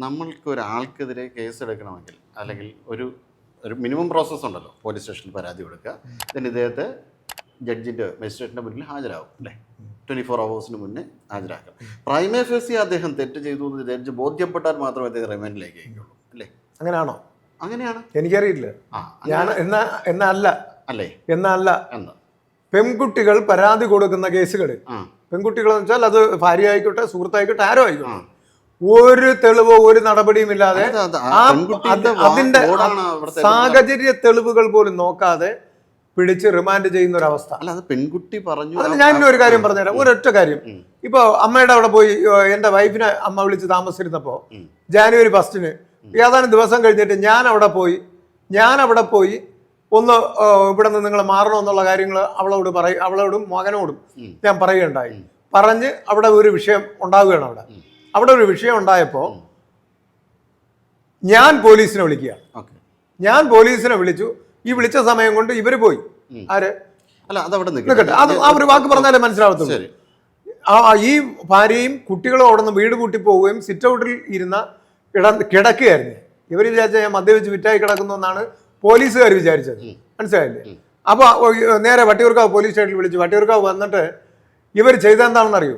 നമ്മൾക്ക് ഒരാൾക്കെതിരെ കേസ് എടുക്കണമെങ്കിൽ അല്ലെങ്കിൽ ഒരു മിനിമം പ്രോസസ്സ് ഉണ്ടല്ലോ, പോലീസ് സ്റ്റേഷനിൽ പരാതി കൊടുക്കുക, then ഇദ്ദേഹത്തെ ജഡ്ജിൻ്റെ മജിസ്ട്രേറ്റിൻ്റെ മുന്നിൽ ഹാജരാകും അല്ലേ, 24 hours മുന്നേ ഹാജരാക്കാം. പ്രൈമ ഫേസി അദ്ദേഹം തെറ്റ് ചെയ്തു എന്ന് ജഡ്ജ് ബോധ്യപ്പെട്ടാൽ മാത്രമേ അദ്ദേഹം റിമാൻഡിലേക്ക് അയക്കുള്ളൂ അല്ലേ? അങ്ങനെയാണോ? അങ്ങനെയാണ്. എനിക്കറിയില്ല. ഞാൻ എന്നല്ല അല്ലേ എന്നല്ല എന്ന് പെൺകുട്ടികൾ പരാതി കൊടുക്കുന്ന കേസുകൾ, പെൺകുട്ടികളെന്ന് വെച്ചാൽ അത് ഭാര്യ ആയിക്കോട്ടെ, സുഹൃത്തായിക്കോട്ടെ, ആരോ ആയിക്കോട്ടെ, ഒരു തെളിവോ ഒരു നടപടിയും ഇല്ലാതെ അതിന്റെ സാഹചര്യ തെളിവുകൾ പോലും നോക്കാതെ പിടിച്ച് റിമാൻഡ് ചെയ്യുന്ന ഒരു അവസ്ഥ. അല്ല, അത് പെൺകുട്ടി പറഞ്ഞു. അതിന് ഞാൻ ഒരു കാര്യം പറഞ്ഞുതരാം, ഒരൊറ്റ കാര്യം. ഇപ്പൊ അമ്മയുടെ അവിടെ പോയി എന്റെ വൈഫിനെ അമ്മ വിളിച്ച് താമസിച്ചിരുന്നപ്പോ ജാനുവരി 1 ഏതാനും ദിവസം കഴിഞ്ഞിട്ട് ഞാൻ അവിടെ പോയി ഒന്ന് ഇവിടെ നിന്ന് നിങ്ങൾ മാറണമെന്നുള്ള കാര്യങ്ങൾ അവളോടും മകനോടും ഞാൻ പറയുകയുണ്ടായി. പറഞ്ഞ് അവിടെ ഒരു വിഷയം ഉണ്ടാവുകയാണ്. അവിടെ ഒരു വിഷയം ഉണ്ടായപ്പോൾ ഞാൻ പോലീസിനെ വിളിക്കുകയാണ്. ഞാൻ പോലീസിനെ വിളിച്ചു. ഈ വിളിച്ച സമയം കൊണ്ട് ഇവര് പോയി. ആര്? അല്ല, അതവിടെ അത് ആ ഒരു വാക്ക് പറഞ്ഞാലേ മനസ്സിലാവത്തുള്ളൂ. ഈ ഭാര്യയും കുട്ടികളും അവിടെ നിന്ന് വീട് കൂട്ടി പോവുകയും സിറ്റ് ഔട്ടിൽ ഇരുന്ന കിടക്കുകയായിരുന്നു. ഇവർ വിചാരിച്ച ഞാൻ മദ്യപിച്ച് വിറ്റായി കിടക്കുന്നു എന്നാണ് പോലീസുകാർ വിചാരിച്ചത്. മനസ്സിലായില്ലേ? അപ്പോൾ നേരെ വട്ടിയൂർക്കാവ് പോലീസ് സ്റ്റേഷനിൽ വിളിച്ചു. വട്ടിയൂർക്കാവ് വന്നിട്ട് ഇവർ ചെയ്തെന്താണെന്നറിയോ?